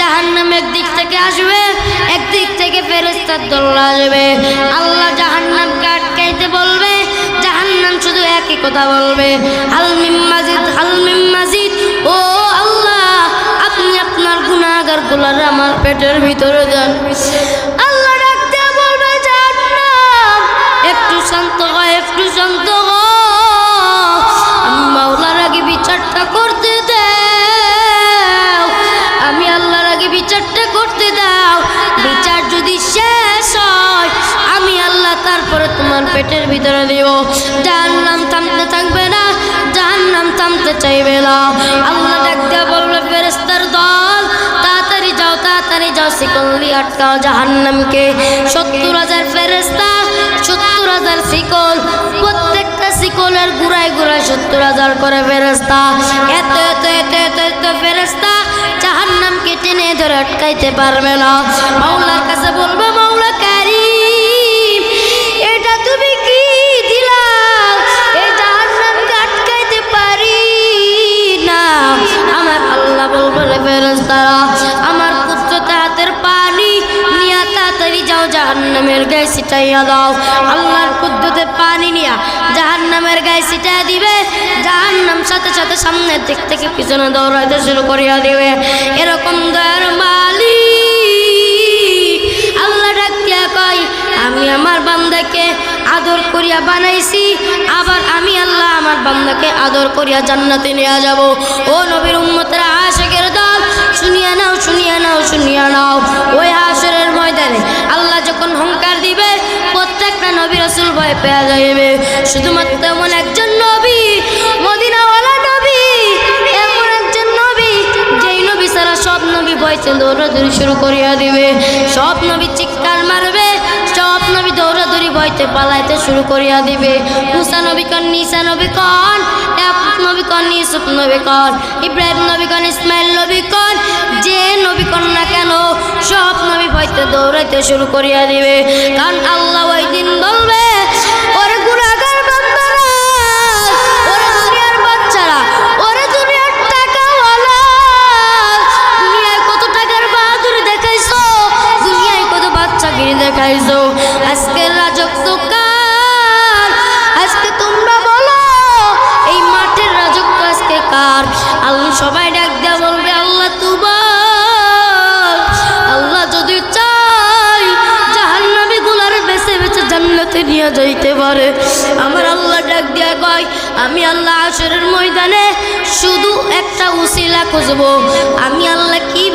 জাহান্নাম একদিক থেকে আসবে, একদিক থেকে ফেরেশতার দল আসবে। আল্লাহ জাহান্নামকে আটকাইতে বলবে, জাহান্নাম শুধু একই কথা বলবে, হাল মিন মাজিদ, হাল মিন মাজিদ। ও আল্লাহ, আপনি আপনার গুনাহগারগুলোর আমার পেটের ভিতরে দেন। আল্লাহ ডাক দিয়ে বলবে, জাহান্নাম একটু শান্ত হয়, একটু শান্ত হয়, আমি মাওলার আগে বিচারটা করতে দাও, আমি আল্লাহর আগে বিচারটা করতে দাও। বিচার যদি শেষ হয়, আমি আল্লাহ তারপরে তোমার পেটের ভিতরে দিব। জাহান্নাম থামতে থাকবে না, জাহান্নাম থামতে চাইবে না। আল্লাহ ডাক দিয়ে বলবে, ফেরেশতার দল তাড়াতাড়ি যাও, তাড়াতাড়ি যাও, শিকল দিয়ে আটকাও জাহান্নামকে। 70,000 ফেরেশতা, 70,000 শিকল, প্রত্যেকটা শিকলের গুড়ায় গুড়ায় 70,000 করে ফেরেশতা। এত এত এত এত এত ফেরেশতা জাহান্নামকে টেনে ধরে আটকাইতে পারবে না। মাওলার কাছে বলবে, মাওলা কারীম, এটা তুমি কি দিলা? এই জাহান্নামকে আটকাইতে পারি না। আমার আল্লাহ বলবে, ফেরেশতারা আমার কুদরতে হাতের পানি নিয়ে তাড়াতাড়ি যাও জাহান্নামের গায়ে ছিটাইয়া দাও। আল্লাহর কুদরতে পানি নিয়ে জাহান্নামের গায়ে ছিটাইয়া দিবে, জাহান্নাম সাথে সাথে সামনের দিক থেকে পিছনে দৌড়াইতে শুরু করিয়া দিবে। এরকম দয়ার মালিক আল্লাহ ডাক দিয়া কয়, আমি আমার বান্দাকে আদর করিয়া বানাইছি, আবার আমি আল্লাহ আমার বান্দাকে আদর করিয়া জান্নাতে নিয়ে যাব। ও নবীর উম্মতরা, আশিকের দল, শুনিয়া নাও, শুনিয়া নাও, শুনিয়া নাও। ওই হাসরের ময়দানে আল্লাহ যখন হুঙ্কার দিবে, প্রত্যেকটা নবী রাসূল ভয় পেয়ে যাইবে। শুধুমাত্র এমন একজন নবী, মদিনাওয়ালা নবী, এমন একজন নবী, যেই নবী ছাড়া সব নবী ভয়তে দৌড়াদৌড়ি শুরু করিয়া দিবে। সব নবী চিৎকার মারবে, সব নবী দৌড়াদৌড়ি ভয়তে পালাইতে শুরু করিয়া দিবে। মুসা নবী কন, ঈসা নবী কন, ইয়াকুব নবী কন, ইউসুফ নবী কন, ইব্রাহিম নবী কন, ইসমাইল নবী কন, যে নবী কন না কেন, সব নবী ভয়তে দৌড়াইতে শুরু করিয়া দিবে। কারণ আল্লাহ ওই দিন বলবে, ওরে গুনাহগার বান্দারা, ওরে দুনিয়ার বাচ্চারা, ওরে দুনিয়ার টাকাওয়ালা, দুনিয়ায় কত টাকার বাহাদুরি দেখাইছো, দুনিয়ায় কত বাচ্চাগিরি দেখাইছো, আজকের রাজত্ব কার? আজকে তোমরা বলো, এই মাঠের রাজত্ব আজকে কার? আল্লাহ সবাই ডাক দেয়া বলবে, আল্লাহ তুবার। আল্লাহ যদি চাই জাহান্নামী গুলার বেছে বেছে জান্নাতে নিয়ে যাইতে পারে। আমার আল্লাহ ডাক দিয়া কয়, আমি আল্লাহ হাসরের ময়দানে শুধু একটা উসিলা খুঁজবো। আমি আল্লাহ কিভাবে